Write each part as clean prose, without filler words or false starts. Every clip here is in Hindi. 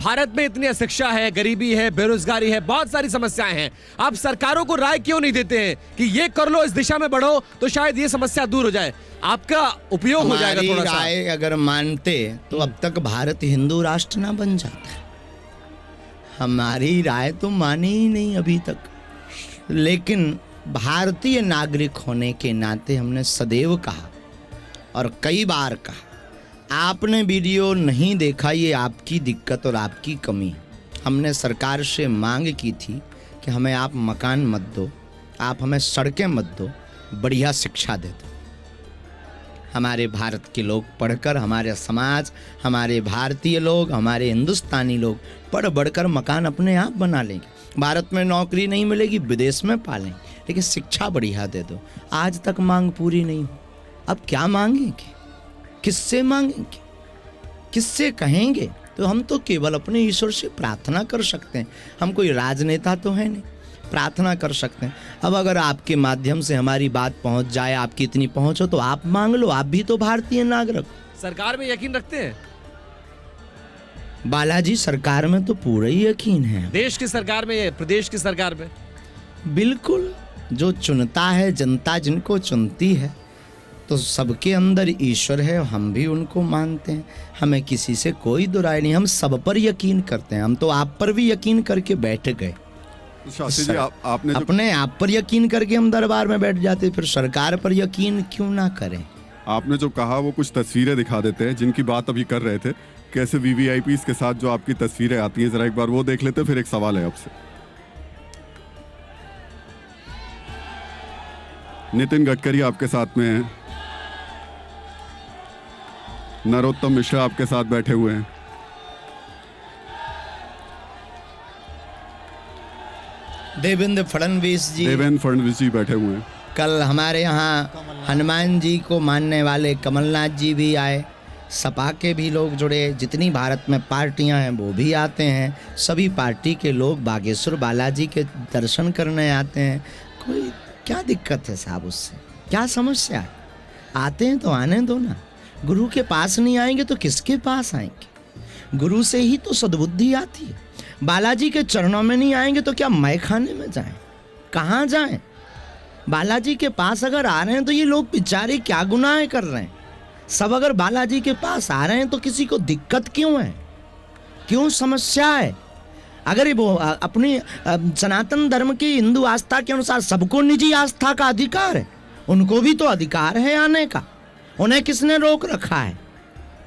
भारत में इतनी अशिक्षा है, गरीबी है, बेरोजगारी है, बहुत सारी समस्याएं हैं। आप सरकारों को राय क्यों नहीं देते हैं कि ये कर लो, इस दिशा में बढ़ो, तो शायद ये समस्या दूर हो जाए? आपका उपयोग हो जाएगा थोड़ा सा। राय अगर मानते तो अब तक भारत हिंदू राष्ट्र ना बन जाता। हमारी राय तो मानी ही नहीं अभी तक, लेकिन भारतीय नागरिक होने के नाते हमने सदैव कहा और कई बार कहा, आपने वीडियो नहीं देखा, ये आपकी दिक्कत और आपकी कमी है। हमने सरकार से मांग की थी कि हमें आप मकान मत दो, आप हमें सड़कें मत दो, बढ़िया शिक्षा दे दो। हमारे भारत के लोग पढ़कर, हमारे समाज, हमारे भारतीय लोग, हमारे हिंदुस्तानी लोग पढ़ बढ़कर मकान अपने आप बना लेंगे। भारत में नौकरी नहीं मिलेगी, विदेश में पालेंगे, लेकिन शिक्षा बढ़िया दे दो। आज तक मांग पूरी नहीं हो, अब क्या मांगेंगे? किससे मांगेंगे? किससे कहेंगे? तो हम तो केवल अपने ईश्वर से प्रार्थना कर सकते हैं। हम कोई राजनेता तो है नहीं, प्रार्थना कर सकते हैं। अब अगर आपके माध्यम से हमारी बात पहुंच जाए, आपकी इतनी पहुंच हो, तो आप मांग लो, आप भी तो भारतीय नागरिक। सरकार में यकीन रखते हैं? बालाजी, सरकार में तो पूरा ही यकीन है। देश की सरकार में, प्रदेश की सरकार में? बिल्कुल, जो चुनता है जनता, जिनको चुनती है, तो सबके अंदर ईश्वर है, हम भी उनको मानते हैं। हमें किसी से कोई दुराई नहीं, हम सब पर यकीन करते हैं। हम तो आप पर भी यकीन करके बैठ गए। शास्त्री जी, आपने अपने आप पर यकीन करके हम दरबार में बैठ जाते, फिर सरकार पर यकीन क्यों ना करें? आपने जो कहा वो कुछ तस्वीरें दिखा देते हैं जिनकी बात अभी कर रहे थे, कैसे वीवीआईपीस के साथ जो आपकी तस्वीरें आती हैं, जरा एक बार वो देख लेते हैं, फिर एक सवाल है आपसे। नितिन गडकरी आपके साथ में हैं, नरोत्तम मिश्रा आपके साथ बैठे हुए हैं, देवेंद्र फडणवीस जी बैठे हुए हैं। कल हमारे यहाँ हनुमान जी को मानने वाले कमलनाथ जी भी आए, सपा के भी लोग जुड़े, जितनी भारत में पार्टियां हैं वो भी आते हैं। सभी पार्टी के लोग बागेश्वर बालाजी के दर्शन करने आते हैं। कोई क्या दिक्कत है साहब? उससे क्या समस्या है? आते हैं तो आने दो ना। गुरु के पास नहीं आएंगे तो किसके पास आएंगे? गुरु से ही तो सद्बुद्धि आती है। बालाजी के चरणों में नहीं आएंगे तो क्या मैं खाने में जाएं? कहाँ जाएं? बालाजी के पास अगर आ रहे हैं तो ये लोग बेचारे क्या गुनाह कर रहे हैं? सब अगर बालाजी के पास आ रहे हैं तो किसी को दिक्कत क्यों है? क्यों समस्या है? अगर वो अपनी सनातन धर्म की हिंदू आस्था के अनुसार सबको निजी आस्था का अधिकार है, उनको भी तो अधिकार है आने का। उन्हें किसने रोक रखा है?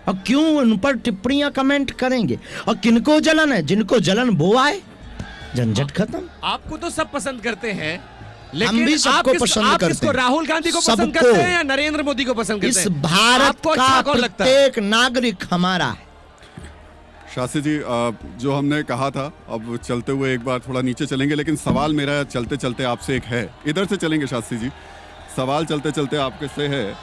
और क्यों उन पर टिप्पणियां कमेंट करेंगे? और किनको जलन है? जिनको जलन वो आए, झंझट खत्म। आपको तो सब पसंद करते हैं, हम लेकिन भी सबको पसंद करते हैं। राहुल गांधी को पसंद करते हैं या नरेंद्र मोदी को पसंद करते हैं? इस भारत का प्रत्येक नागरिक हमारा है। शास्त्री जी, जो हमने कहा था, अब चलते हुए एक बार थोड़ा नीचे चलेंगे, लेकिन सवाल मेरा चलते चलते आपसे एक है। इधर से चलेंगे शास्त्री जी, सवाल चलते चलते आपके से है।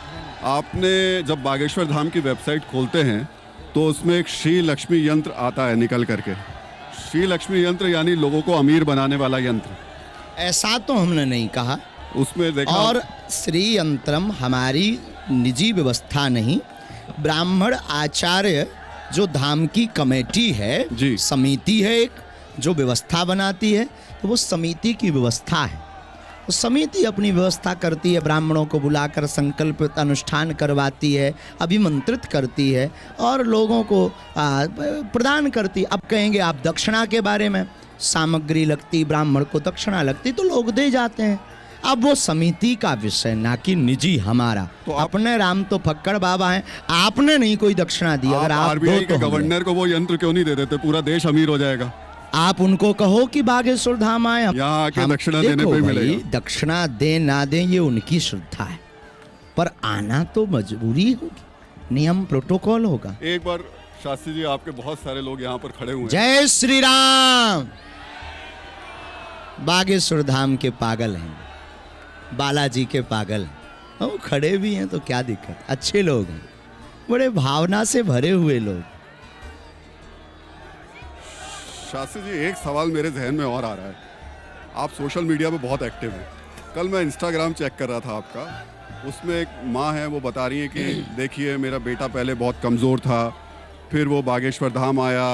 आपने जब बागेश्वर धाम की वेबसाइट खोलते हैं तो उसमें एक श्री लक्ष्मी यंत्र आता है निकल करके। श्री लक्ष्मी यंत्र यानी लोगों को अमीर बनाने वाला यंत्र। ऐसा तो हमने नहीं कहा। उसमें देखा, और श्री यंत्रम हमारी निजी व्यवस्था नहीं, ब्राह्मण आचार्य जो धाम की कमेटी है जी, समिति है एक, जो व्यवस्था बनाती है, तो वो समिति की व्यवस्था है। तो समिति अपनी व्यवस्था करती है, ब्राह्मणों को बुलाकर संकल्प अनुष्ठान करवाती है, अभिमंत्रित करती है और लोगों को प्रदान करती। अब कहेंगे आप दक्षिणा के बारे में, सामग्री लगती, ब्राह्मण को दक्षिणा लगती, तो लोग दे जाते हैं। अब वो समिति का विषय, ना कि निजी हमारा। तो अपने राम तो फक्कड़ बाबा हैं, आपने नहीं कोई दक्षिणा दी। अगर आप आरबीआई के गवर्नर को वो यंत्र क्यों नहीं दे देते? पूरा देश अमीर हो जाएगा। आप उनको कहो कि बागेश्वर धाम आए, यहाँ आके दक्षिणा देने पे मिलेगा। दक्षिणा दे ना दे ये उनकी श्रद्धा है, पर आना तो मजबूरी होगी, नियम प्रोटोकॉल होगा। एक बार शास्त्री जी, आपके बहुत सारे लोग यहाँ पर खड़े हुए हैं। जय श्री राम। बागेश्वर धाम के पागल हैं, बालाजी के पागल हैं, वो खड़े भी हैं तो क्या दिक्कत? अच्छे लोग हैं, बड़े भावना से भरे हुए लोग। शास्त्री जी, एक सवाल मेरे जहन में और आ रहा है। आप सोशल मीडिया पे बहुत एक्टिव हैं। कल मैं इंस्टाग्राम चेक कर रहा था आपका, उसमें एक माँ है, वो बता रही है कि देखिए मेरा बेटा पहले बहुत कमज़ोर था, फिर वो बागेश्वर धाम आया,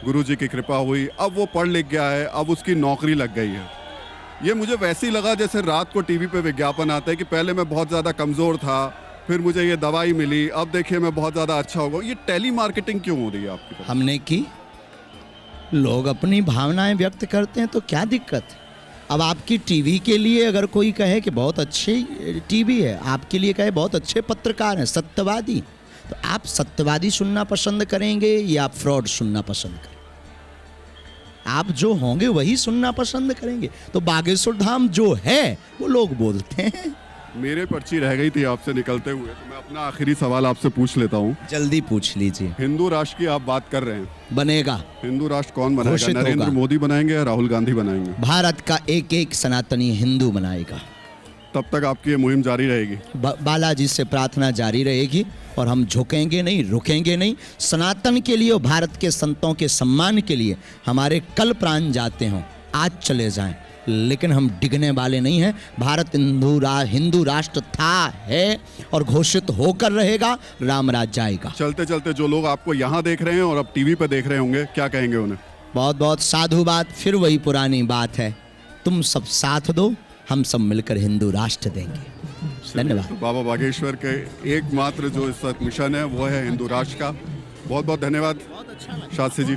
गुरु जी की कृपा हुई, अब वो पढ़ लिख गया है, अब उसकी नौकरी लग गई है। ये मुझे वैसे ही लगा जैसे रात को टीवी पे विज्ञापन आता है कि पहले मैं बहुत ज़्यादा कमज़ोर था, फिर मुझे ये दवाई मिली, अब देखिए मैं बहुत ज़्यादा अच्छा हो गया। ये टेली मार्केटिंग क्यों हो रही है आपकी तरफ? हमने की, लोग अपनी भावनाएं व्यक्त करते हैं तो क्या दिक्कत है। अब आपकी टीवी के लिए अगर कोई कहे कि बहुत अच्छी टीवी है, आपके लिए कहे बहुत अच्छे पत्रकार हैं, सत्यवादी, तो आप सत्यवादी सुनना पसंद करेंगे या आप फ्रॉड सुनना पसंद करेंगे? आप जो होंगे वही सुनना पसंद करेंगे। तो बागेश्वर धाम जो है वो लोग बोलते हैं। मेरे पर्ची रह गई थी आपसे निकलते हुए, तो मैं अपना आखिरी सवाल आपसे पूछ लेता हूँ। जल्दी पूछ लीजिए। हिंदू राष्ट्र की आप बात कर रहे हैं, बनेगा। हिंदू राष्ट्र कौन बनाएगा? घोषित नरेंद्र होगा। मोदी बनाएंगे या राहुल गांधी बनाएंगे? भारत का एक एक सनातनी हिंदू बनाएगा। तब तक आपकी ये मुहिम जारी रहेगी? बालाजी से प्रार्थना जारी रहेगी और हम झुकेंगे नहीं, रुकेंगे नहीं। सनातन के लिए और भारत के संतों के सम्मान के लिए हमारे कल प्राण जाते हों, आज चले जाएं, लेकिन हम डिगने वाले नहीं हैं। भारत हिंदू राष्ट्र था, है और घोषित होकर रहेगा। राम राज्य आएगा। चलते चलते जो लोग आपको यहाँ देख रहे हैं और अब टीवी पे देख रहे होंगे, क्या कहेंगे उन्हें? बहुत बहुत साधुवाद। फिर वही पुरानी बात है, तुम सब साथ दो, हम सब मिलकर हिंदू राष्ट्र देंगे। धन्यवाद। तो बाबा बागेश्वर के एकमात्र जो इस वक्त मिशन है वो है हिंदू राष्ट्र का। बहुत बहुत धन्यवाद शास्त्री जी।